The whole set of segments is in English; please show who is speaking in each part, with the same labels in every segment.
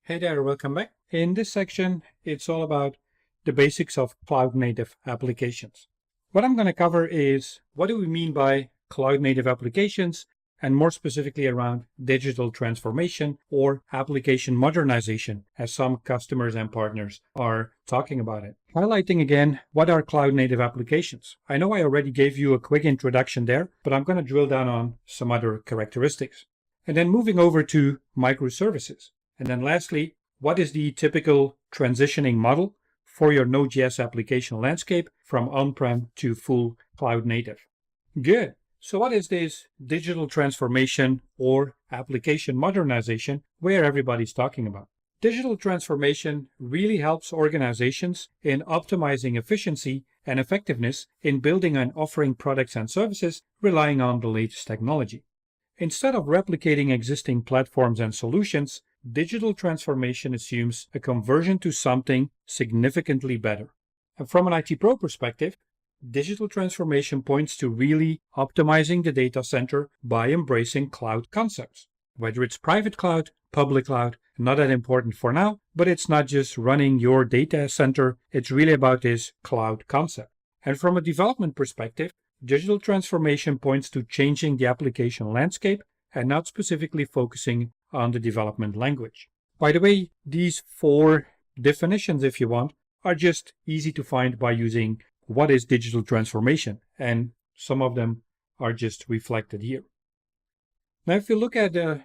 Speaker 1: Hey there, welcome back. In this section, it's all about the basics of cloud-native applications. What I'm going to cover is what do we mean by cloud-native applications, and more specifically around digital transformation or application modernization, as some customers and partners are talking about it. Highlighting again, what are cloud-native applications? I know I already gave you a quick introduction there, but I'm going to drill down on some other characteristics. And then moving over to microservices. And then lastly, what is the typical transitioning model for your Node.js application landscape from on-prem to full cloud native? Good. So what is this digital transformation or application modernization where everybody's talking about? Digital transformation really helps organizations in optimizing efficiency and effectiveness in building and offering products and services relying on the latest technology. Instead of replicating existing platforms and solutions, digital transformation assumes a conversion to something significantly better. And from an IT pro perspective, digital transformation points to really optimizing the data center by embracing cloud concepts. Whether it's private cloud, public cloud, not that important for now, but it's not just running your data center, it's really about this cloud concept. And from a development perspective, digital transformation points to changing the application landscape and not specifically focusing on the development language. By the way, these 4 definitions, if you want, are just easy to find by using what is digital transformation, and some of them are just reflected here. Now, if you look at the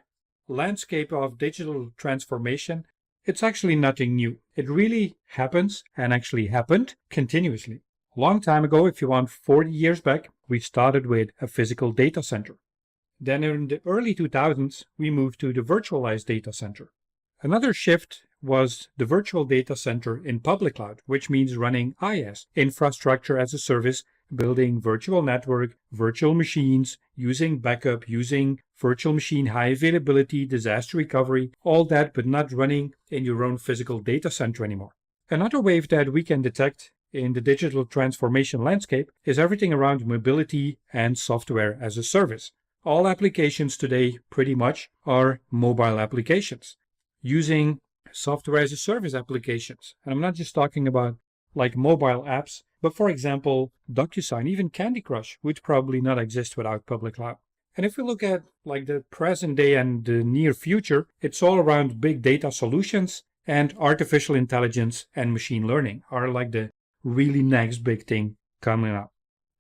Speaker 1: landscape of digital transformation, it's actually nothing new. It really happens and actually happened continuously. A long time ago, if you want 40 years back, we started with a physical data center. Then in the early 2000s, we moved to the virtualized data center. Another shift was the virtual data center in public cloud, which means running IaaS, infrastructure as a service, building virtual network, virtual machines, using backup, using virtual machine high availability, disaster recovery, all that, but not running in your own physical data center anymore. Another wave that we can detect in the digital transformation landscape is everything around mobility and software as a service. All applications today pretty much are mobile applications using software as a service applications. And I'm not just talking about like mobile apps, but for example, DocuSign, even Candy Crush would probably not exist without public cloud. And if we look at like the present day and the near future, it's all around big data solutions, and artificial intelligence and machine learning are like the really next big thing coming up.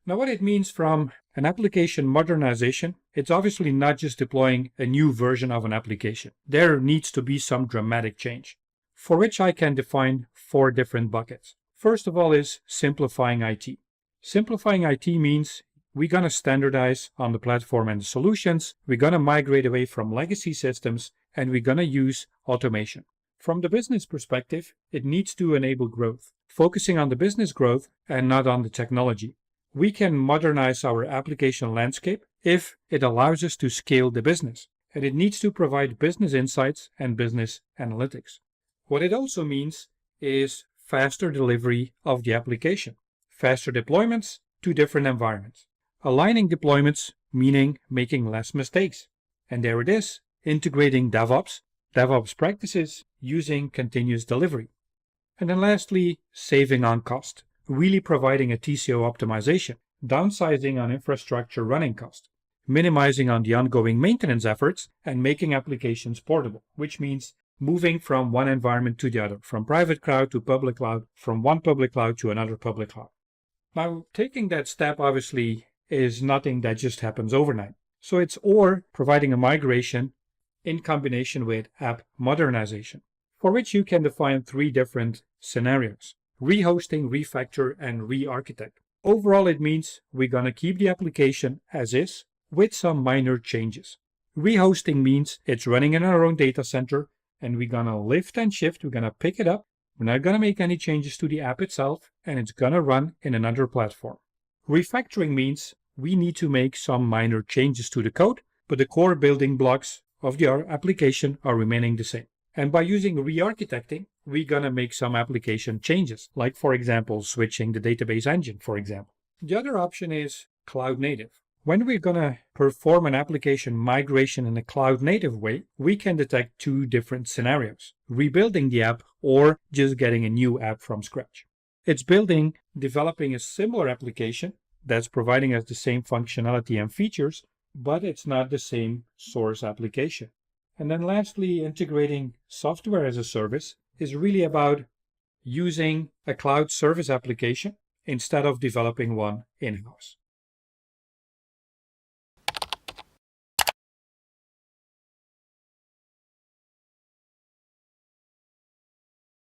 Speaker 1: Now, what it means from an application modernization, it's obviously not just deploying a new version of an application. There needs to be some dramatic change, for which I can define 4 different buckets. First of all is simplifying IT. Simplifying IT means we're going to standardize on the platform and the solutions, we're going to migrate away from legacy systems, and we're going to use automation. From the business perspective, it needs to enable growth, focusing on the business growth and not on the technology. We can modernize our application landscape if it allows us to scale the business, and it needs to provide business insights and business analytics. What it also means is faster delivery of the application, faster deployments to different environments. Aligning deployments meaning making less mistakes. And there it is, integrating DevOps practices using continuous delivery. And then lastly, saving on cost. Really providing a TCO optimization, downsizing on infrastructure running cost, minimizing on the ongoing maintenance efforts, and making applications portable, which means moving from one environment to the other, from private cloud to public cloud, from one public cloud to another public cloud. Now, taking that step obviously is nothing that just happens overnight. So it's providing a migration in combination with app modernization, for which you can define 3 different scenarios: rehosting, refactor, and re-architect. Overall, it means we're going to keep the application as is with some minor changes. Rehosting means it's running in our own data center, and we're going to lift and shift, we're going to pick it up. We're not going to make any changes to the app itself, and it's going to run in another platform. Refactoring means we need to make some minor changes to the code, but the core building blocks of the application are remaining the same. And by using re-architecting, we're going to make some application changes, like for example, switching the database engine, for example. The other option is cloud native, When we're going to perform an application migration in a cloud-native way, we can detect two different scenarios: rebuilding the app or just getting a new app from scratch. It's developing a similar application that's providing us the same functionality and features, but it's not the same source application. And then lastly, integrating software as a service is really about using a cloud service application instead of developing one in-house.